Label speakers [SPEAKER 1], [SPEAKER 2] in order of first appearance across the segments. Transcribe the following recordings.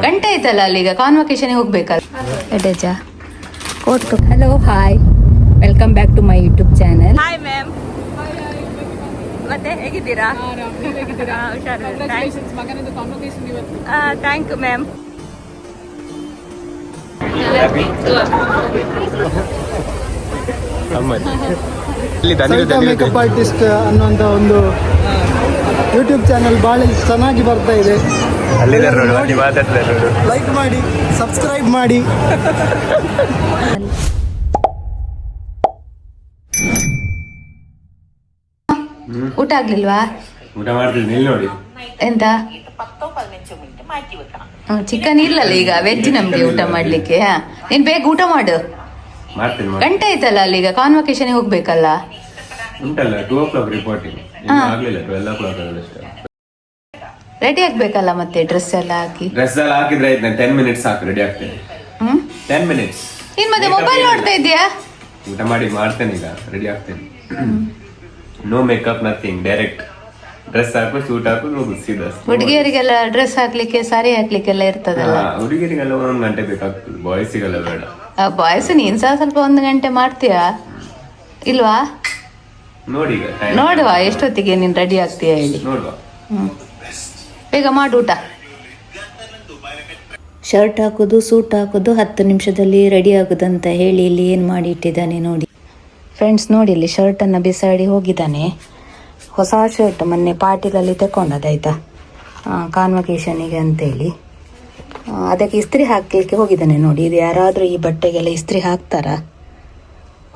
[SPEAKER 1] ಗಂಟೆ ಆಯ್ತಲ್ಲ ಅಲ್ಲಿಗ ಕಾನ್ವೊಕೇಶನ್ಗೆ ಹೋಗ್ಬೇಕಲ್ಲ. ಎಡೆಜಾ ಕೊಟ್ಟು hello hi welcome back to my YouTube channel. Hi ma'am, ಮತ್ತೆ ಹೇಗಿದ್ದೀರಾ? Thank you ma'am.
[SPEAKER 2] Makeup artist ಅನ್ನುವಂಥ ಒಂದು ಯೂಟ್ಯೂಬ್ ಚಾನಲ್ ಭಾಳ ಚೆನ್ನಾಗಿ ಬರ್ತಾ ಇದೆ. ಲೈಕ್ ಮಾಡಿ, ಸಬ್ಸ್ಕ್ರೈಬ್ ಮಾಡಿ.
[SPEAKER 1] ಊಟ ಆಗ್ಲಿಲ್ವಾ?
[SPEAKER 3] ಊಟ ಮಾಡ್ತಿದ್ದೀನಿ ನೋಡಿ.
[SPEAKER 1] ಎಂತ ಚಿಕನ್ ಇಲ್ಲಲ್ಲ ಈಗ, ವೆಜ್ ನಮ್ಗೆ ಊಟ ಮಾಡ್ಲಿಕ್ಕೆ. ನೀನ್ ಬೇಗ ಊಟ ಮಾಡು, ಗಂಟೆ ಆಯ್ತಲ್ಲ ಅಲ್ಲಿಗ ಕಾನ್ವೊಕೇಶನ್ಗೆ ಹೋಗ್ಬೇಕಲ್ಲ.
[SPEAKER 3] ಉಂಟಲ್ಲ 2 o'clock ರಿಪೋರ್ಟಿಂಗ್, ಆಗ್ಲಿಲ್ಲ 12 o'clock ಅಷ್ಟೇ.
[SPEAKER 1] ರೆಡಿ ಆಗ್ಬೇಕಲ್ಲ ಮತ್ತೆ ಡ್ರೆಸ್ ಎಲ್ಲ ಹಾಕಿ.
[SPEAKER 3] ಡ್ರೆಸ್ ಎಲ್ಲ ಹಾಕಿದ್ರೆ ಆಯ್ತು, 10 minutes ಸಾಕು ರೆಡಿ ಆಗ್ತೇನೆ. 10 minutes.
[SPEAKER 1] ನೀನ್ ಮತ್ತೆ ಮೊಬೈಲ್ ನೋಡ್ತಾ ಇದೀಯಾ?
[SPEAKER 3] ಊಟ ಮಾಡಿ ಮಾಡ್ತೇನೆ ಈಗ, ರೆಡಿ ಆಗ್ತೇನೆ. No makeup nothing, direct dress ಹಾಕು, ಸೂಟ್ ಹಾಕು, ಹೋಗುದು ಸೀದಾ.
[SPEAKER 1] ಹುಡುಗಿಯರಿಗೆಲ್ಲ ಡ್ರೆಸ್ ಹಾಕ್ಲಿಕ್ಕೆ, ಸಾರಿ ಹಾಕ್ಲಿಕ್ಕೆಲ್ಲ ಇರ್ತದಲ್ಲ.
[SPEAKER 3] ಹುಡುಗಿಯರಿಗೆಲ್ಲ 1 ಗಂಟೆ ಬೇಕಾಗ್ತದೆ, ಬಾಯ್ಸಿಗೆಲ್ಲ ಬೇಡ.
[SPEAKER 1] ಬಾಯ್ಸ್ ನೀನ್ ಸಹ ಸ್ವಲ್ಪ 1 ಗಂಟೆ ಮಾಡ್ತೀಯಾ ಇಲ್ವಾ?
[SPEAKER 3] ನೋಡಿ ಈಗ
[SPEAKER 1] ನೋಡುವ ಎಷ್ಟೊತ್ತಿಗೆ ನೀನ್ ರೆಡಿ ಆಗ್ತೀಯ ಹೇಳಿ.
[SPEAKER 3] ನೋಡುವ.
[SPEAKER 1] ಬೇಗ ಮಾಡು ಊಟ. ಶರ್ಟ್ ಹಾಕೋದು, ಸೂಟ್ ಹಾಕೋದು, 10 ನಿಮಿಷದಲ್ಲಿ ರೆಡಿ ಆಗೋದಂತ ಹೇಳಿ ಇಲ್ಲಿ ಏನು ಮಾಡಿ ಇಟ್ಟಿದ್ದಾನೆ ನೋಡಿ ಫ್ರೆಂಡ್ಸ್. ನೋಡಿ ಇಲ್ಲಿ ಶರ್ಟನ್ನು ಬಿಸಾಡಿ ಹೋಗಿದ್ದಾನೆ. ಹೊಸ ಶರ್ಟ್ ಮೊನ್ನೆ ಪಾರ್ಟಿಲಲ್ಲಿ ತಗೊಂಡದಾಯ್ತಾ, ಕಾನ್ವೊಕೇಶನಿಗೆ ಅಂತೇಳಿ. ಅದಕ್ಕೆ ಇಸ್ತ್ರಿ ಹಾಕಲಿಕ್ಕೆ ಹೋಗಿದ್ದಾನೆ ನೋಡಿ. ಇದು ಯಾರಾದರೂ ಈ ಬಟ್ಟೆಗೆಲ್ಲ ಇಸ್ತ್ರಿ ಹಾಕ್ತಾರಾ?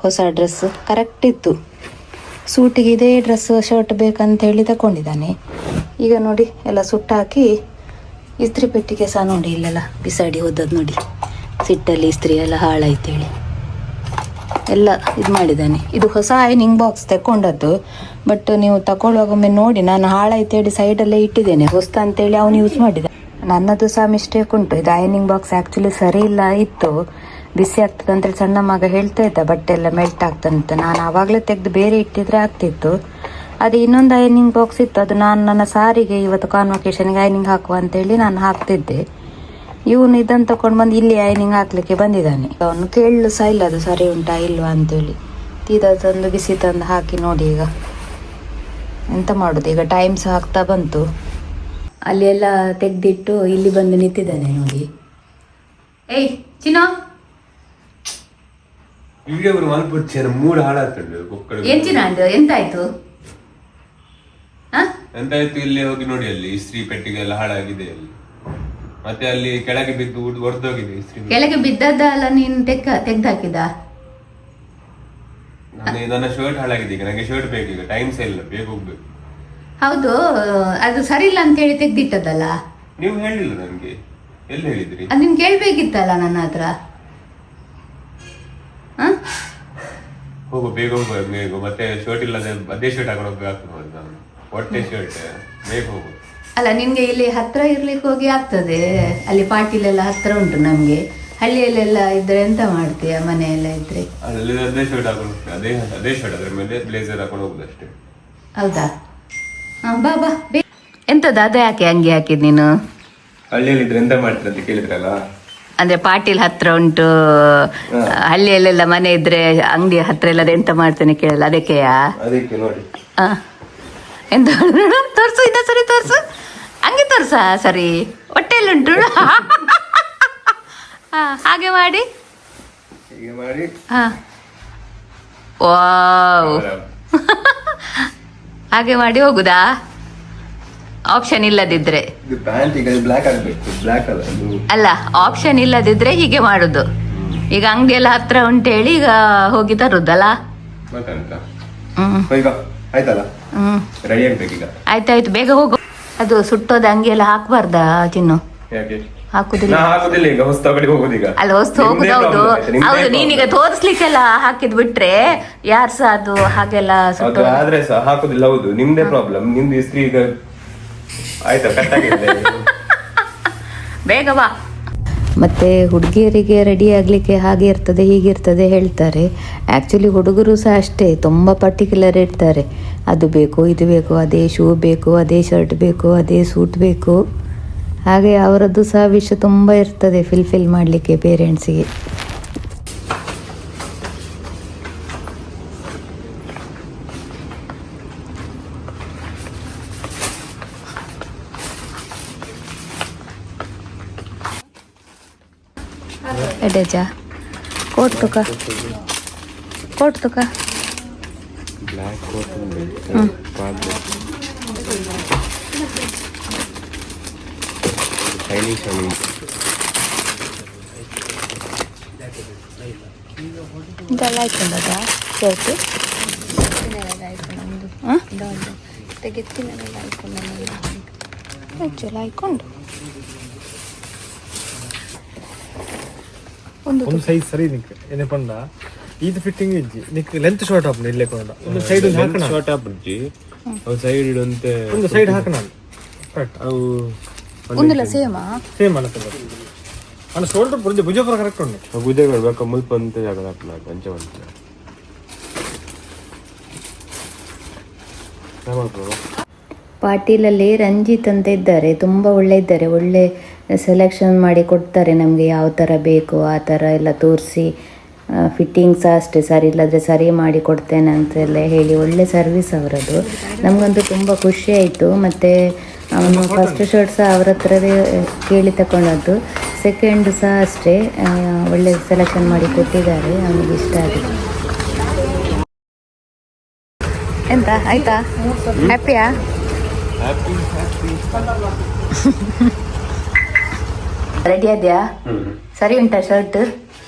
[SPEAKER 1] ಹೊಸ ಡ್ರೆಸ್ ಕರೆಕ್ಟ್ ಇತ್ತು, ಸೂಟಿಗೆ ಇದೇ ಡ್ರೆಸ್ ಶರ್ಟ್ ಬೇಕಂತ ಹೇಳಿ ತಗೊಂಡಿದ್ದಾನೆ. ಈಗ ನೋಡಿ ಎಲ್ಲ ಸುಟ್ಟಾಕಿ ಇಸ್ತ್ರಿ ಪೆಟ್ಟಿಗೆ ಸಹ ನೋಡಿ ಇಲ್ಲೆಲ್ಲ ಬಿಸಾಡಿ ಹೋದದ್ದು ನೋಡಿ. ಸಿಟ್ಟಲ್ಲಿ ಇಸ್ತ್ರಿ ಎಲ್ಲ ಹಾಳಾಯ್ತೇಳಿ ಎಲ್ಲ ಇದು ಮಾಡಿದ್ದಾನೆ. ಇದು ಹೊಸ ಐನಿಂಗ್ ಬಾಕ್ಸ್ ತಗೊಂಡದ್ದು, ಬಟ್ ನೀವು ತಗೊಳ್ಳುವಾಗ ಒಮ್ಮೆ ನೋಡಿ, ನಾನು ಹಾಳಾಯ್ತೇಳಿ ಸೈಡಲ್ಲೇ ಇಟ್ಟಿದ್ದೇನೆ. ಹೊಸ್ತ ಅಂತೇಳಿ ಅವನು ಯೂಸ್ ಮಾಡಿದ. ನನ್ನದು ಸಹ ಮಿಸ್ಟೇಕ್ ಉಂಟು. ಇದು ಐನಿಂಗ್ ಬಾಕ್ಸ್ ಆ್ಯಕ್ಚುಲಿ ಸರಿ ಇಲ್ಲ ಇತ್ತು, ಬಿಸಿ ಆಗ್ತದೆ ಅಂತೇಳಿ ಸಣ್ಣ ಮಗ ಹೇಳ್ತಾ ಇದ್ದ, ಬಟ್ಟೆ ಎಲ್ಲ ಮೆಲ್ಟ್ ಆಗ್ತಂತ. ನಾನು ಆವಾಗಲೇ ತೆಗೆದು ಬೇರೆ ಇಟ್ಟಿದ್ರೆ ಆಗ್ತಿತ್ತು. ಅದು ಇನ್ನೊಂದು ಐನಿಂಗ್ ಬಾಕ್ಸ್ ಇತ್ತು, ಅದು ನಾನು ನನ್ನ ಸಾರಿಗೆ ಇವತ್ತು ಕಾನ್ವೊಕೇಶನ್ಗೆ ಐನಿಂಗ್ ಹಾಕುವ ಅಂತೇಳಿ ನಾನು ಹಾಕ್ತಿದ್ದೆ. ಇವನು ಇದನ್ನು ತಗೊಂಡು ಬಂದು ಇಲ್ಲಿ ಐನಿಂಗ್ ಹಾಕ್ಲಿಕ್ಕೆ ಬಂದಿದ್ದಾನೆ. ಅವನು ಕೇಳಲು ಸಹ ಇಲ್ಲ ಅದು ಸರಿ ಉಂಟಾ ಇಲ್ವಾ ಅಂತೇಳಿ. ತಂದು ಬಿಸಿ ತಂದು ಹಾಕಿ ನೋಡಿ. ಈಗ ಎಂತ ಮಾಡೋದು, ಈಗ ಟೈಮ್ ಸಹ ಆಗ್ತಾ ಬಂತು. ಅಲ್ಲಿ ಎಲ್ಲ ತೆಗೆದಿಟ್ಟು ಇಲ್ಲಿ ಬಂದು ನಿಂತಿದ್ದಾನೆ ನೋಡಿ. ಏಯ್ ಚಿನ್ನೋ,
[SPEAKER 3] ಮೂಡ್ ಹಾಳಾಗ್ತದೆ.
[SPEAKER 1] ಏನ್ ಚಿನ್ನ ಅಂದ ಎಂತಾಯ್ತು?
[SPEAKER 3] ಎಂತಾಯ್ತು? ಇಲ್ಲಿ ಹೋಗಿ ನೋಡಿ, ಅಲ್ಲಿ ಇಸ್ತ್ರಿ ಪೆಟ್ಟಿಗೆ ಎಲ್ಲ ಹಾಳಾಗಿದೆ ಅಲ್ಲಿ. ಮತ್ತೆ ಅಲ್ಲಿ ಕೆಳಗೆ ಬಿದ್ದು ಹೊಡೆದೋಗಿದೆ ಇಸ್ತ್ರಿ.
[SPEAKER 1] ಕೆಳಗೆ ಬಿದ್ದದ್ದ ಅಲ್ಲ, ನೀನು ತೆಗ್ದಾಕಿದ?
[SPEAKER 3] ನನ್ನ ಶರ್ಟ್ ಹಾಳಾಗಿದೆ, ಈಗ ನನಗೆ ಶರ್ಟ್ ಬೇಕು, ಈಗ ಟೈಮ್ ಸಹ ಇಲ್ಲ, ಬೇಗ ಹೋಗ್ಬೇಕು.
[SPEAKER 1] ಹೌದು, ಅದು ಸರಿ ಇಲ್ಲ ಅಂತ ಹೇಳಿ ತೆಗ್ದಿಟ್ಟದಲ್ಲ.
[SPEAKER 3] ನೀವು ಹೇಳಿಲ್ಲ ನನ್ಗೆ, ಎಲ್ಲಿ ಹೇಳಿದ್ರಿ?
[SPEAKER 1] ಅದು ನಿನ್ ಕೇಳ್ಬೇಕಿತ್ತಲ್ಲ ನನ್ನ ಹತ್ರ.
[SPEAKER 3] ಹೋಗು, ಬೇಗ ಹೋಗು. ಮತ್ತೆ ಶರ್ಟ್ ಇಲ್ಲದೆ ಅದೇ ಶರ್ಟ್ ಹಾಕೊಂಡು ಹೋಗ್ಬೇಕಾಗ್ತದೆ ನಾನು. ಹೊಟ್ಟೆ ಶರ್ಟ್, ಬೇಗ ಹೋಗು.
[SPEAKER 1] ಅಲ್ಲ, ನಿನ್ಗೆ ಇಲ್ಲಿ ಹತ್ರ ಇರ್ಲಿಕ್ಕೆ ಹೋಗಿ ಆಗ್ತದೆ. ಅಲ್ಲಿ ಪಾರ್ಟಿಲೆಲ್ಲ ಹತ್ರ ಉಂಟು ನಮ್ಗೆ. ಹಳ್ಳಿಯಲ್ಲೆಲ್ಲ ಇದ್ರೆ ಎಂತ ಮಾಡ್ತೀಯ, ಮನೆಯೆಲ್ಲ ಇದ್ರೆ?
[SPEAKER 3] ಅಲ್ಲಿ ಅದೇ ಶರ್ಟ್ ಹಾಕೊಂಡು ಹೋಗ್ತೇವೆ, ಅದೇ ಶರ್ಟ್, ಅದ್ರ ಮೇಲೆ ಬ್ಲೇಸರ್ ಹಾಕೊಂಡು ಹೋಗುದು ಅಷ್ಟೇ.
[SPEAKER 1] ಹೌದಾ? ಬಾ ಬಾ. ಎಂತದ ಅದೇ ಯಾಕೆ ಅಂಗಿ ಹಾಕಿದ್ ನೀನು?
[SPEAKER 3] ಹಳ್ಳಿಯಲ್ಲಿ ಇದ್ರೆ ಎಂತ ಮಾಡ್ತೀರ ಅಂತ ಕೇಳಿದ್ರಲ್ಲ.
[SPEAKER 1] ಅಂದ್ರೆ ಪಾಟೀಲ್ ಹತ್ರ ಉಂಟು, ಹಳ್ಳಿಯಲ್ಲೆಲ್ಲ ಮನೆ ಇದ್ರೆ ಅಂಗಡಿ ಹತ್ರ ಎಲ್ಲ ಎಂತ ಮಾಡ್ತೇನೆ ಕೇಳಲ್ಲ, ಅದಕ್ಕೆಯಾ?
[SPEAKER 3] ಅದಕ್ಕೆ ನೋಡಿ.
[SPEAKER 1] ಎಂತ ತೋರ್ಸು, ಇನ್ನ ಸರಿ ತೋರ್ಸು, ಹಂಗೆ ತೋರ್ಸ ಸರಿ. ಹೊಟ್ಟೆಲ್ಲುಂಟು ಹಾಗೆ ಮಾಡಿ. ವಾವ್, ಹಾಗೆ ಮಾಡಿ ಹೋಗುದಾ? ಆಪ್ಷನ್ ಇಲ್ಲದಿದ್ರೆ ಅಲ್ಲ, ಆಪ್ಷನ್ ಇಲ್ಲದಿದ್ರೆ ಹೀಗೆ ಮಾಡುದು. ಈಗ ಅಂಗಡಿ ಎಲ್ಲ ಹತ್ರ ಉಂಟೇಳಿ ಈಗ ಹೋಗಿ ತರುದಲ್ಲ. ಆಯ್ತಾಯ್ತು, ಬೇಗ ಹೋಗು. ಅದು ಸುಟ್ಟೋದ ಅಂಗಿ ಎಲ್ಲ ಹಾಕ್ಬಾರ್ದ ಚಿನ್ನು? ಹಾಕುದಿಲ್ಲ
[SPEAKER 3] ಈಗ ಹೊಸ ತಗೊಳ್ಳಿ ಹೋಗುದು. ಈಗ
[SPEAKER 1] ಅಲ್ಲ, ಹೊಸ್ತು ಹೋಗುದು. ಹೌದು ಹೌದು, ನೀನೀಗ ತೋರಿಸ್ಲಿಕ್ಕೆಲ್ಲ ಹಾಕಿದ್ ಬಿಟ್ರೆ ಯಾರು ಸಹ ಅದು ಹಾಗೆಲ್ಲ ಸುಟ್ಟು
[SPEAKER 3] ಆದ್ರೆ ಸಹ ಹಾಕುದಿಲ್ಲ. ಹೌದು, ನಿಮ್ದೇ ಪ್ರಾಬ್ಲಮ್. ನಿಮ್ದು ಇಸ್ತ್ರಿ ಈಗ ಆಯ್ತಾ, ಕಟ್ಟಾಗಿದೆ.
[SPEAKER 1] ಬೇಗ ಬಾ. ಮತ್ತು ಹುಡುಗಿಯರಿಗೆ ರೆಡಿ ಆಗಲಿಕ್ಕೆ ಹಾಗೆ ಇರ್ತದೆ, ಹೀಗಿರ್ತದೆ ಹೇಳ್ತಾರೆ. ಆ್ಯಕ್ಚುಲಿ ಹುಡುಗರು ಸಹ ಅಷ್ಟೇ, ತುಂಬ ಪರ್ಟಿಕ್ಯುಲರ್ ಇರ್ತಾರೆ. ಅದು ಬೇಕು, ಇದು ಬೇಕು, ಅದೇ ಶೂ ಬೇಕು, ಅದೇ ಶರ್ಟ್ ಬೇಕು, ಅದೇ ಸೂಟ್ ಬೇಕು. ಹಾಗೆ ಅವರದ್ದು ಸಹ ವಿಷ್ ತುಂಬ ಇರ್ತದೆ ಫಿಲ್ ಮಾಡಲಿಕ್ಕೆ ಪೇರೆಂಟ್ಸಿಗೆ. ಎಡೆಜಾ ಕೋಟ್ ತುಕ
[SPEAKER 3] ಬ್ಲ್ಯಾಕ್ ಕೋಟ್ ಚೈನೀಸ್
[SPEAKER 1] ಇದೆಲ್ಲ ಆಯ್ಕೊಂಡದ ಶರ್ಟ್ ತೆಗೆತ್ತಿನೆಲ್ಲ ಆಯ್ಕೊಂಡು
[SPEAKER 2] ಒಂದು ಸೈಜ್ ಸರಿ ನಿಕ್ ಏನೇ ಪಂಡ ಇದು ಫಿಟ್ಟಿಂಗ್ ಇಜ್ಜಿ ನಿಕ್ ಲೆಂತ್ ಶಾರ್ಟ್ ಆಪ್ ಇಲ್ಲೇ ಕೊಂಡ ಒಂದು ಸೈಡ್ ಹಾಕಣ
[SPEAKER 3] ಶಾರ್ಟ್ ಆಪ್ಜಿ ಅವು ಸೈಡ್ ಇಡುವಂತೆ
[SPEAKER 2] ಒಂದು ಸೈಡ್ ಹಾಕಣ ಕರೆಕ್ಟ್
[SPEAKER 3] ಅವು
[SPEAKER 1] ಒಂದಲ್ಲ ಸೇಮಾ
[SPEAKER 2] ಸೇಮ್ ಅನ್ತದೆ ಅನ್ನ ಶೋಲ್ಡರ್ ಪುಂಜ ಭುಜ ಪರ ಕರೆಕ್ಟ್ ಉಂಟು
[SPEAKER 3] ಭುಜಗಳು ಬೇಕು ಮುಲ್ಪ ಅಂತ ಜಾಗ ಹಾಕಣ ಅಂಚ ಅಂತ
[SPEAKER 1] ಪಾಟೀಲಲ್ಲಿ ರಂಜಿತ್ ಅಂತ ಇದ್ದಾರೆ, ತುಂಬ ಒಳ್ಳೆ ಇದ್ದಾರೆ, ಒಳ್ಳೆ ಸೆಲೆಕ್ಷನ್ ಮಾಡಿ ಕೊಡ್ತಾರೆ ನಮಗೆ ಯಾವ ಥರ ಬೇಕು ಆ ಥರ ಎಲ್ಲ ತೋರಿಸಿ. ಫಿಟ್ಟಿಂಗ್ಸ್ ಅಷ್ಟೇ ಸರಿ ಇಲ್ಲದ್ರೆ ಸರಿ ಮಾಡಿ ಕೊಡ್ತೇನೆ ಅಂತೆಲ್ಲ ಹೇಳಿ ಒಳ್ಳೆ ಸರ್ವಿಸ್ ಅವರದ್ದು. ನಮಗಂತೂ ತುಂಬ ಖುಷಿ ಆಯಿತು. ಮತ್ತು ಅವನು ಫಸ್ಟ್ ಶರ್ಟ್ ಸಹ ಅವ್ರ ಹತ್ರವೇ ಕೇಳಿ ತಗೊಂಡದ್ದು, ಸೆಕೆಂಡ್ ಸಹ ಅಷ್ಟೇ ಒಳ್ಳೆ ಸೆಲೆಕ್ಷನ್ ಮಾಡಿ ಕೊಟ್ಟಿದ್ದಾರೆ, ಅವನಿಗೆ ಇಷ್ಟ ಆಗಿದೆ. ಎಂತ ಆಯ್ತಾ, ಹ್ಯಾಪಿಯಾ? ರೆಡಿ ಆದ್ಯಾ? ಸರಿ ಉಂಟಾ ಶರ್ಟ್?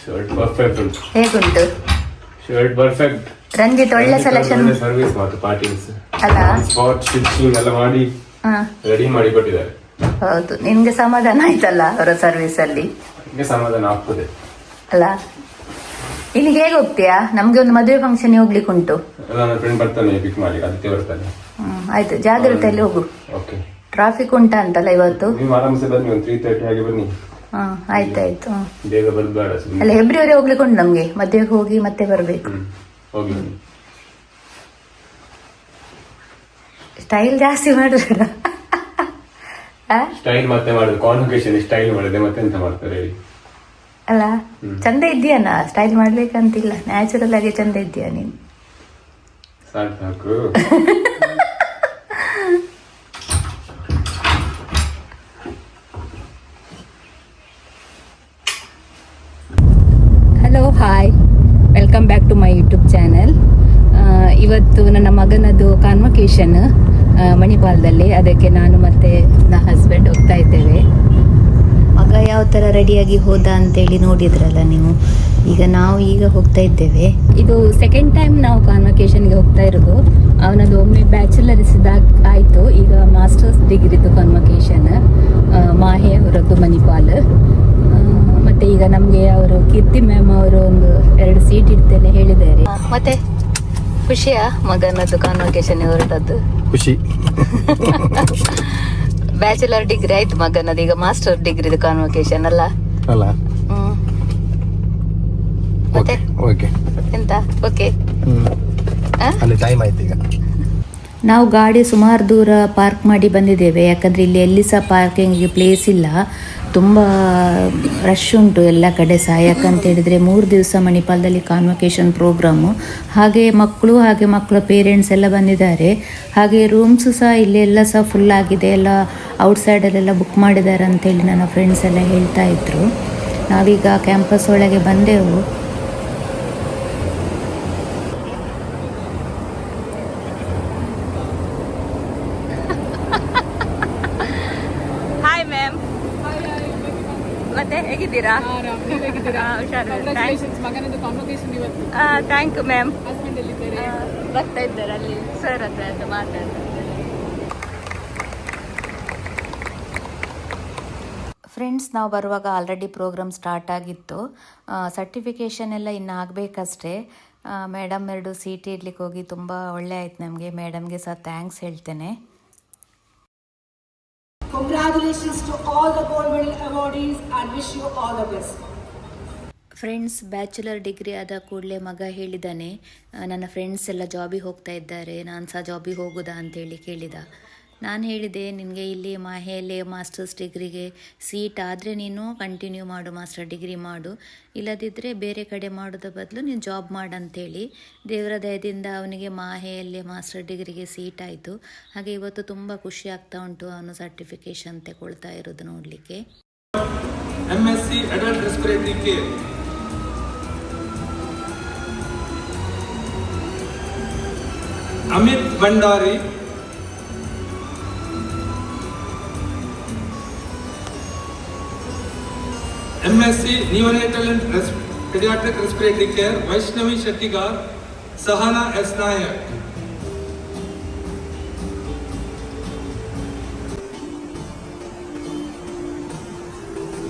[SPEAKER 3] ಶರ್ಟ್ ಪರ್ಫೆಕ್ಟ್ ಉಂಟು.
[SPEAKER 1] ಹೇಗುಂಟು
[SPEAKER 3] ಶರ್ಟ್? ಪರ್ಫೆಕ್ಟ್.
[SPEAKER 1] ರಂಜಿತ್ ಒಳ್ಳೆ ಸೆಲೆಕ್ಷನ್
[SPEAKER 3] ಸರ್ವಿಸ್ ಮತ್ತು ಪಾರ್ಟೀಸ್
[SPEAKER 1] ಅಲ್ಲ,
[SPEAKER 3] ಸ್ಪಾಟ್ ಸ್ಟಿಚಿಂಗ್ ಎಲ್ಲ ಮಾಡಿ ರೆಡಿ ಮಾಡಿ ಕೊಟ್ಟಿದ್ದಾರೆ.
[SPEAKER 1] ಹೌದು, ನಿನ್ಗೆ ಸಮಾಧಾನ ಆಯ್ತಲ್ಲ ಅವರ ಸರ್ವಿಸ್ ಅಲ್ಲಿ?
[SPEAKER 3] ನಿಮಗೆ ಸಮಾಧಾನ ಆಗ್ತದೆ
[SPEAKER 1] ಅಲ್ಲ. ಇಲ್ಲಿಗೆ ಹೇಗೆ ಹೋಗ್ತೀಯಾ? ನಮ್ಗೆ ಒಂದು ಮದುವೆ ಫಂಕ್ಷನ್ ಹೋಗ್ಲಿಕ್ಕೆ ಉಂಟು.
[SPEAKER 3] ನನ್ನ ಫ್ರೆಂಡ್ ಬರ್ತಾನೆ ಪಿಕ್ ಮಾಡಿ, ಅದಕ್ಕೆ ಬರ್ತಾನೆ.
[SPEAKER 1] ಆಯ್ತು, ಜಾಗ್ರತೆಯಲ್ಲಿ ಹೋಗು.
[SPEAKER 3] ಓಕೆ.
[SPEAKER 1] ಟ್ರಾಫಿಕ್ ಉಂಟಾ ಅಂತಲ್ಲ ಇವತ್ತು?
[SPEAKER 3] ನೀವು ಆರಾಮ್ಸೆ ಬನ್ನಿ, ಒಂದು 3:30 ಹಾಗೆ ಬನ್ನಿ.
[SPEAKER 1] ಆಯ್ತಾಯ್ತು.
[SPEAKER 3] ಬೇಗ ಬರ್ಬೇಡ.
[SPEAKER 1] ಅಲ್ಲ, ಫೆಬ್ರವರಿ ಹೋಗ್ಲಿಕ್ಕೆ ಉಂಟು ನಮ್ಗೆ, ಮದುವೆಗೆ ಹೋಗಿ ಮತ್ತೆ ಬರ್ಬೇಕು.
[SPEAKER 3] ಹೋಗಿ
[SPEAKER 1] ಸ್ಟೈಲ್ ಜಾಸ್ತಿ ಮಾಡಿದ್ರ?
[SPEAKER 3] ಸ್ಟೈಲ್ ಮತ್ತೆ ಮಾಡುದು, ಕಾನ್ವೊಕೇಶನ್ ಸ್ಟೈಲ್ ಮಾಡಿದೆ ಮತ್ತೆ ಎಂತ ಮಾಡ್ತಾರೆ ಹೇಳಿ?
[SPEAKER 1] ಅಲ್ಲ, ಚಂದ ಇದ್ದೀಯನ? ಸ್ಟೈಲ್ ಮಾಡ್ಬೇಕಂತಿಲ್ಲ, ನ್ಯಾಚುರಲ್ ಆಗಿ ಚಂದ ಇದ್ದೀಯ ನೀನು.
[SPEAKER 3] ಸಾಕು ಸಾಕು.
[SPEAKER 1] Hello, hi, welcome back to my YouTube channel. ಇವತ್ತು ನನ್ನ ಮಗನದು ಕಾನ್ವೊಕೇಶನ್ ಮಣಿಪಾಲದಲ್ಲಿ, ಅದಕ್ಕೆ ನಾನು ಮತ್ತು ನನ್ನ ಹಸ್ಬೆಂಡ್ ಹೋಗ್ತಾ ಇದ್ದೇವೆ. ಮಗ ಯಾವ ಥರ ರೆಡಿಯಾಗಿ ಹೋದ ಅಂತೇಳಿ ನೋಡಿದ್ರಲ್ಲ ನೀವು. ಈಗ ಹೋಗ್ತಾ ಇದ್ದೇವೆ. ಇದು ಸೆಕೆಂಡ್ ಟೈಮ್ ನಾವು ಕಾನ್ವೊಕೇಶನ್ಗೆ ಹೋಗ್ತಾ ಇರೋದು. ಅವನದು ಒಮ್ಮೆ ಬ್ಯಾಚುಲರ್ಸ್ ಆಯಿತು, ಈಗ ಮಾಸ್ಟರ್ಸ್ ಡಿಗ್ರಿದು ಕಾನ್ವೊಕೇಶನ್ ಮಾಹೆ ಅವರದ್ದು ಮಣಿಪಾಲ್. ಮತ್ತು ಈಗ ನಮಗೆ ಅವರು ಕೀರ್ತಿ ಮ್ಯಾಮ್ ಅವರು ಒಂದು 2 ಸೀಟ್ ಇಡ್ತೇನೆ ಹೇಳಿದ್ದಾರೆ. ಮತ್ತೆ ಖುಷಿಯಾ ಮಗನದ್ದು ಕಾನ್ವೊಕೇಶನ್ ಹೊರಟದ್ದು? ಖುಷಿ. ಬ್ಯಾಚುಲರ್ ಡಿಗ್ರಿ ಆಯ್ತು ಮಗನದು, ಈಗ ಮಾಸ್ಟರ್ ಡಿಗ್ರಿದು ಕಾನ್ವೊಕೇಶನ್ ಅಲ್ಲ? ಮತ್ತೆ ಎಂತ ಓಕೆ, ಅಲ್ಲಿ ಟೈಮ್ ಆಯ್ತು ಈಗ. ನಾವು ಗಾಡಿ ಸುಮಾರು ದೂರ ಪಾರ್ಕ್ ಮಾಡಿ ಬಂದಿದ್ದೇವೆ, ಯಾಕಂದರೆ ಇಲ್ಲಿ ಎಲ್ಲಿ ಸಹ ಪಾರ್ಕಿಂಗಿಗೆ ಪ್ಲೇಸ್ ಇಲ್ಲ, ತುಂಬ ರಶ್ ಉಂಟು ಎಲ್ಲ ಕಡೆ ಸಹ. ಯಾಕಂತೇಳಿದರೆ 3 ದಿವಸ ಮಣಿಪಾಲದಲ್ಲಿ ಕಾನ್ವೊಕೇಶನ್ ಪ್ರೋಗ್ರಾಮು, ಹಾಗೆ ಮಕ್ಕಳ ಪೇರೆಂಟ್ಸ್ ಎಲ್ಲ ಬಂದಿದ್ದಾರೆ. ಹಾಗೆ ರೂಮ್ಸ್ ಸಹ ಇಲ್ಲೆಲ್ಲ ಸಹ ಫುಲ್ ಆಗಿದೆ, ಎಲ್ಲ ಔಟ್ಸೈಡಲ್ಲೆಲ್ಲ ಬುಕ್ ಮಾಡಿದ್ದಾರೆ ಅಂತೇಳಿ ನನ್ನ ಫ್ರೆಂಡ್ಸ್ ಎಲ್ಲ ಹೇಳ್ತಾ ಇದ್ರು. ನಾವೀಗ ಕ್ಯಾಂಪಸ್ ಒಳಗೆ ಬಂದೆವು. ಹಾಯ್ ಮ್ಯಾಮ್, ಮತ್ತೆ ಹೇಗಿದ್ದೀರಾ? Thank you ma'am. ಬರ್ತಾ ಇದ್ದಾರೆ ಅಲ್ಲಿ ಸರ್ ಹತ್ರ ಅಂತ ಮಾತಾಡ್ತಾರೆ. ಫ್ರೆಂಡ್ಸ್, ನಾವು ಬರುವಾಗ ಆಲ್ರೆಡಿ ಪ್ರೋಗ್ರಾಮ್ ಸ್ಟಾರ್ಟ್ ಆಗಿತ್ತು. ಸರ್ಟಿಫಿಕೇಷನ್ ಎಲ್ಲ ಇನ್ನು ಆಗಬೇಕಷ್ಟೇ. ಮೇಡಮ್ 2 ಸೀಟ್ ಇಡ್ಲಿಕ್ಕೆ ಹೋಗಿ ತುಂಬ ಒಳ್ಳೆ ಆಯ್ತು ನಮಗೆ. ಮೇಡಮ್ಗೆ ಸಹ ಥ್ಯಾಂಕ್ಸ್ ಹೇಳ್ತೇನೆ.
[SPEAKER 4] Congratulations to all the gold medal awardees and wish you all the best.
[SPEAKER 1] Friends, bachelor degree ಆದ ಕೂಡಲೇ ಮಗ ಹೇಳಿದ್ದಾನೆ, ನನ್ನ ಫ್ರೆಂಡ್ಸ್ ಎಲ್ಲ ಜಾಬಿಗೆ ಹೋಗ್ತಾ ಇದ್ದಾರೆ, ನಾನು ಸಹ ಜಾಬಿಗೆ ಹೋಗೋದಾ ಅಂತೇಳಿ ಕೇಳಿದ. ನಾನು ಹೇಳಿದೆ ನಿನಗೆ ಇಲ್ಲಿ ಮಾಹೆಯಲ್ಲಿ ಮಾಸ್ಟರ್ಸ್ ಡಿಗ್ರಿಗೆ ಸೀಟ್ ಆದರೆ ನೀನು ಕಂಟಿನ್ಯೂ ಮಾಡು, ಮಾಸ್ಟರ್ ಡಿಗ್ರಿ ಮಾಡು, ಇಲ್ಲದಿದ್ದರೆ ಬೇರೆ ಕಡೆ ಮಾಡೋದ್ರ ಬದಲು ನೀನು ಜಾಬ್ ಮಾಡಂತೇಳಿ. ದೇವರ ದಯದಿಂದ ಅವನಿಗೆ ಮಾಹೆಯಲ್ಲಿ ಮಾಸ್ಟರ್ ಡಿಗ್ರಿಗೆ ಸೀಟ್ ಆಯಿತು. ಹಾಗೆ ಇವತ್ತು ತುಂಬ ಖುಷಿ ಆಗ್ತಾ ಉಂಟು ಅವನು ಸರ್ಟಿಫಿಕೇಷನ್ ತಗೊಳ್ತಾ ಇರೋದು ನೋಡಲಿಕ್ಕೆ.
[SPEAKER 5] MSc Adult Respiratory Care. Amit Bandari. MSc Neonatal and Pediatric Respiratory Care, Vaishnavi Shettigar, Sahana S. Nayak.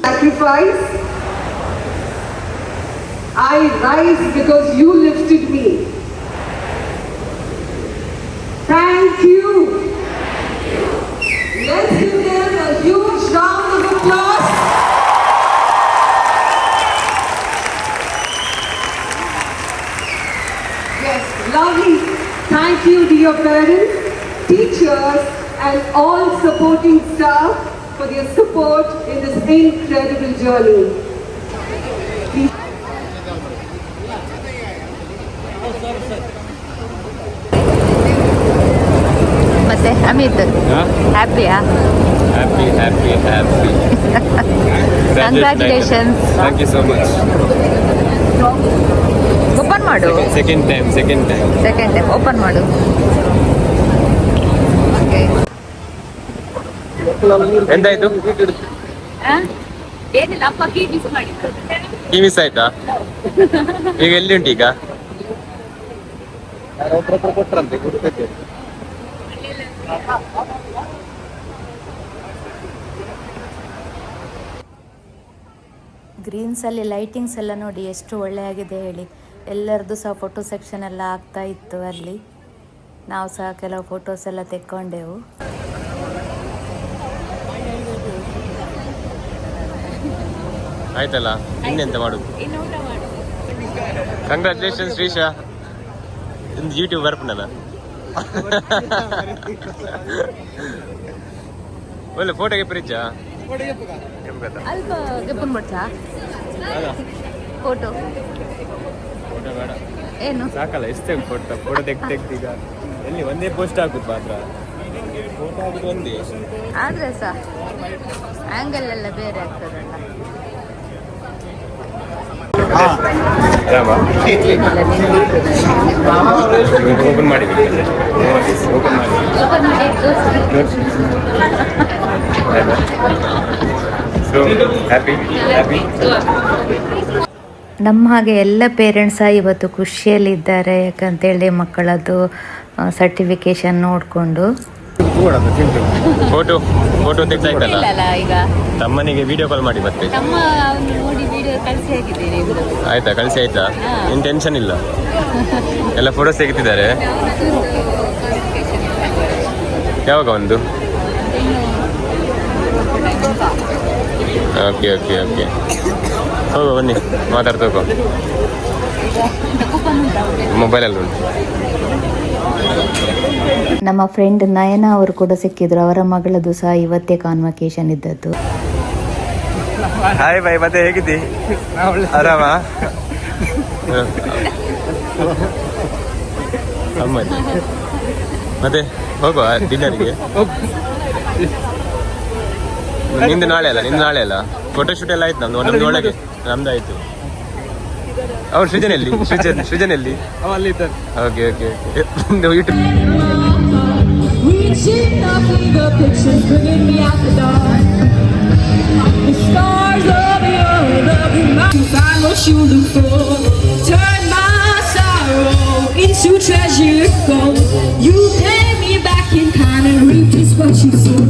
[SPEAKER 4] Sacrifice. I rise because you lifted me. Thank you. Let's give them a huge round of applause. Yes, lovely. Thank you, dear parents, teachers, and all supporting staff for their support in this incredible journey.
[SPEAKER 1] ಮತ್ತೆ ಅಮಿತ್ ಹ್ಯಾಪಿಯಾ?
[SPEAKER 3] Happy happy happy.
[SPEAKER 1] Congratulations.
[SPEAKER 3] Thank you so much.
[SPEAKER 1] Open ಮಾಡು.
[SPEAKER 3] Second time
[SPEAKER 1] open ಮಾಡು.
[SPEAKER 3] ಎಂತಾಯ್ತು?
[SPEAKER 1] ಏನಿಲ್ಲ, ಅಪ್ಪ key miss ಮಾಡಿದ್ರು.
[SPEAKER 3] Key miss ಆಯ್ತಾ? ಈಗ ಎಲ್ಲಿ ಉಂಟು ಈಗ?
[SPEAKER 1] ಗ್ರೀನ್ಸ್ ಅಲ್ಲಿ ಲೈಟಿಂಗ್ಸ್ ಎಲ್ಲ ನೋಡಿ ಎಷ್ಟು ಒಳ್ಳೆಯಾಗಿದೆ ಹೇಳಿ. ಎಲ್ಲರದ್ದು ಸಹ ಫೋಟೋ ಸೆಕ್ಷನ್ ಎಲ್ಲ ಆಗ್ತಾ ಇತ್ತು ಅಲ್ಲಿ. ನಾವು ಸಹ ಕೆಲವು ಫೋಟೋಸ್ ಎಲ್ಲ ತೆಕ್ಕೊಂಡೆವು.
[SPEAKER 3] ಆಯ್ತಲ್ಲ, ಇನ್ನೆಂತ ಮಾಡುದು? ಕಂಗ್ರ್ಯಾಚುಲೇಷನ್ ಶ್ರೀಶಾ. ಒಂದು ಯೂಟ್ಯೂಬ್ ಬರ್ಪುನಲ್ಲ. ಒಳ್ಳೆ ಫೋಟೋಗೆ ಪರಿಚಯ
[SPEAKER 1] ಅಲ್ಪ ಗೆಪ್ಪನ್ ಬಿಡ್ತಾ ಫೋಟೋ
[SPEAKER 3] ಬೇಡ
[SPEAKER 1] ಏನು
[SPEAKER 3] ಸಾಕಲ್ಲ. ಎಷ್ಟು ಫೋಟೋ ತೆಗ್ದೀಗ ಎಲ್ಲಿ ಒಂದೇ ಪೋಸ್ಟ್ ಹಾಕುದು ಮಾತ್ರ. ಫೋಟೋ ಹಾಕುದು ಒಂದೇ,
[SPEAKER 1] ಆದ್ರೆ ಸಹ ಆಂಗಲ್ ಎಲ್ಲ ಬೇರೆ ಆಗ್ತದಲ್ಲ.
[SPEAKER 3] ಓಪನ್ ಮಾಡಿ ಹ್ಯಾಪಿ ಹ್ಯಾಪಿ.
[SPEAKER 1] ನಮ್ಮ ಹಾಗೆ ಎಲ್ಲ ಪೇರೆಂಟ್ಸ್ ಇವತ್ತು ಖುಷಿಯಲ್ಲಿದ್ದಾರೆ. ಯಾಕಂತೇಳಿ ಮಕ್ಕಳದ್ದು ಸರ್ಟಿಫಿಕೇಶನ್ ನೋಡಿಕೊಂಡು
[SPEAKER 3] ಫೋಟೋ ತೆಗ್ದಾಯ್ತಲ್ಲ.
[SPEAKER 1] ಈಗ
[SPEAKER 3] ತಮ್ಮನಿಗೆ ವಿಡಿಯೋ ಕಾಲ್ ಮಾಡಿ ಮತ್ತೆ
[SPEAKER 1] ನೋಡಿ ವಿಡಿಯೋ ಕಳಿಸಿ ಹಾಕಿದ್ದೀರಿ.
[SPEAKER 3] ಆಯ್ತಾ? ಕಳಿಸಿ ಆಯ್ತಾ? ಏನು ಟೆನ್ಷನ್ ಇಲ್ಲ, ಎಲ್ಲ ಫೋಟೋಸ್ ತೆಗಿತಿದ್ದಾರೆ. ಯಾವಾಗ ಒಂದು? ಓಕೆ ಓಕೆ ಓಕೆ, ಹೋಗೋ ಬನ್ನಿ ಮಾತಾಡ್ತೋಕೋ. ಮೊಬೈಲಲ್ಲಿ ಉಂಟು.
[SPEAKER 1] ನಮ್ಮ ಫ್ರೆಂಡ್ ನಯನ ಅವರು ಕೂಡ ಸಿಕ್ಕಿದ್ರು. ಅವರ ಮಗಳದ್ದು ಸಹ ಇವತ್ತೇ ಕಾನ್ವಕೇಶನ್ ಇದ್ದದ್ದು.
[SPEAKER 3] ಹಾಯ್ ಬಾಯ್, ಮತ್ತೆ ಹೇಗಿದ್ದಿ? ಆರಾಮ? ಮತ್ತೆ ಹೋಗುವ ಡಿನ್ನರ್ಗೆ? ನಿಂದು ನಾಳೆ ಅಲ್ಲ? ಫೋಟೋ ಶೂಟ್ ಎಲ್ಲ ಆಯ್ತು ನಮ್ದು ಒಳಗೆ. ನಮ್ದಾಯ್ತು. ಅವ್ರು ಸೃಜನಲ್ಲಿ okay okay YouTube.
[SPEAKER 6] Reaching up in the pictures, bringing me out the dark. The stars of your love remind me find what you look for. Turn my sorrow into treasured gold. You pay me back in kind and reap just what you sow.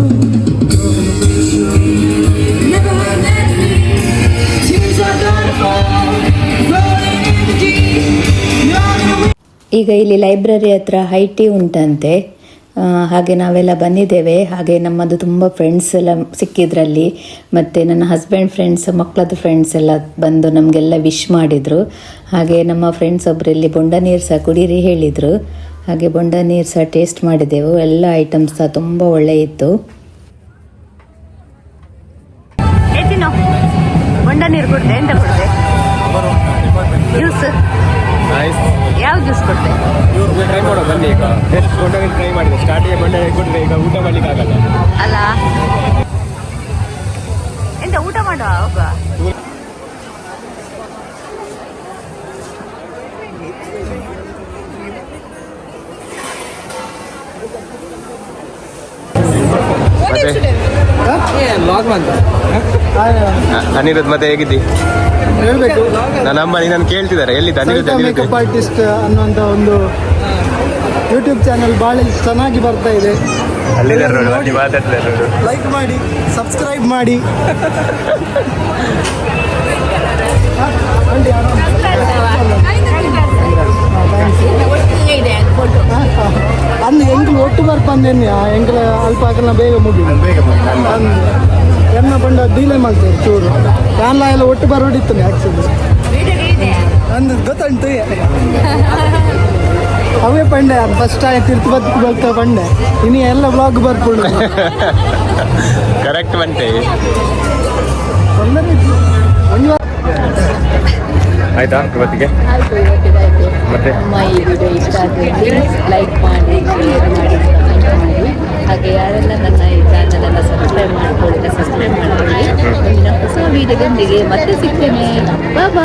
[SPEAKER 6] Never let me. Tears are gonna fall, rolling in the deep. You're the
[SPEAKER 1] ಈಗ ಇಲ್ಲಿ library ಹತ್ರ high tea ಉಂಟಂತೆ. ಹಾಗೆ ನಾವೆಲ್ಲ ಬಂದಿದ್ದೇವೆ. ಹಾಗೆ ನಮ್ಮದು ತುಂಬ ಫ್ರೆಂಡ್ಸ್ ಎಲ್ಲ ಸಿಕ್ಕಿದ್ರಲ್ಲಿ. ಮತ್ತು ನನ್ನ ಹಸ್ಬೆಂಡ್ ಫ್ರೆಂಡ್ಸ್, ಮಕ್ಕಳದ್ದು ಫ್ರೆಂಡ್ಸ್ ಎಲ್ಲ ಬಂದು ನಮಗೆಲ್ಲ ವಿಶ್ ಮಾಡಿದರು. ಹಾಗೆ ನಮ್ಮ ಫ್ರೆಂಡ್ಸ್ ಒಬ್ಬರಲ್ಲಿ ಬೊಂಡ ನೀರು ಸಹ ಕುಡೀರಿ ಹೇಳಿದರು. ಹಾಗೆ ಬೊಂಡ ನೀರು ಸಹ ಟೇಸ್ಟ್ ಮಾಡಿದೆವು. ಎಲ್ಲ ಐಟಮ್ಸ್ ಸಹ ತುಂಬ ಒಳ್ಳೆ ಇತ್ತು. ಬೊಂಡ ನೀರು ಕೊಡ್ದೆ, ಎಂತ ಕೊಡ್ದೆ? ಜ್ಯೂಸ್ ಯಾವ ಜ್ಯೂಸ್ ಕೊಡ್ದೆ?
[SPEAKER 3] ಟ್ರೈ ಮಾಡೋ ಬನ್ನಿ. ಈಗ ಜಸ್ಟ್ ಬೊಂಡ ನೀರು ಟ್ರೈ ಮಾಡಿದೆ. ಸ್ಟಾರ್ಟಿಗೆ ಬೊಂಡ ನೀರು ಕೊಟ್ಟರೆ ಈಗ ಊಟ ಮಾಡ್ಲಿಕ್ಕೆ ಆಗಲ್ಲ
[SPEAKER 1] ಅಲ್ಲ. ಎಂತ ಊಟ ಮಾಡುವ ಹೋಗ.
[SPEAKER 3] ಅನಿರುದ್ಧ್ ಮತ್ತೆ ಹೇಗಿದ್ದಿ?
[SPEAKER 2] ಹೇಳ್ಬೇಕು,
[SPEAKER 3] ನನ್ನ ಅಮ್ಮ ನಾನು ಕೇಳ್ತಿದ್ದಾರೆ ಎಲ್ಲಿ
[SPEAKER 2] ಮೇಕಪ್ ಆರ್ಟಿಸ್ಟ್ ಅನ್ನುವಂಥ ಒಂದು ಯೂಟ್ಯೂಬ್ ಚಾನಲ್ ಭಾಳ ಚೆನ್ನಾಗಿ ಬರ್ತಾ ಇದೆ. ಲೈಕ್ ಮಾಡಿ, ಸಬ್ಸ್ಕ್ರೈಬ್ ಮಾಡಿ. ಅಂದು ಎಂಕ್ಲು ಒಟ್ಟು ಬರ್ಪಂದೇನೆ ಎಂಕ್ಲ ಅಲ್ಪ ಹಾಕಲ್ಲ ಬೇಗ ಮುಗಿ ಎನ್ನ ಬಂಡ ಡೀಲೇ ಮಾಡ್ತೇವೆ ಚೂರು ಫ್ಯಾನ್ಲ ಎಲ್ಲ ಒಟ್ಟು ಬರೋಡಿತ್ತಾನೆ ಆಕ್ಚುಲಿ ಅಂದು ಗೊತ್ತುಂಟು ಅವೇ ಪಂಡೆ ಅದು ಫಸ್ಟ್ ಆಗಿ ತಿರ್ತು ಬದುಕು ಬರ್ತಾ ಪಂಡೆ ಇನ್ನು ಎಲ್ಲ ಬ್ಲಾಗ್ ಬರ್ಕೊಂಡು
[SPEAKER 3] ಕರೆಕ್ಟ್ ಬಂಟೆ ಆಯ್ತಾ ಇವತ್ತಿಗೆ?
[SPEAKER 1] ಆಯಿತು, ಇವತ್ತಿಗಾಯಿತು.
[SPEAKER 3] ಮತ್ತೆ
[SPEAKER 1] ನಮ್ಮ ಈ ವಿಡಿಯೋ ಇಷ್ಟ ಆದರೆ ಪ್ಲೀಸ್ ಲೈಕ್ ಮಾಡಿ, ಶೇರ್ ಮಾಡಿ, ಕಮೆಂಟ್ ಮಾಡಿ. ಹಾಗೆ ಯಾರೆಲ್ಲ ನನ್ನ ಈ ಚಾನಲನ್ನು ಸಬ್ಸ್ಕ್ರೈಬ್ ಮಾಡ್ಕೊಳ್ಳಿ, ಮುಂದಿನ ಹೊಸ ವಿಡಿಯೋದೊಂದಿಗೆ ಮತ್ತೆ ಸಿಗ್ತೇನೆ. ಬಾಯ್.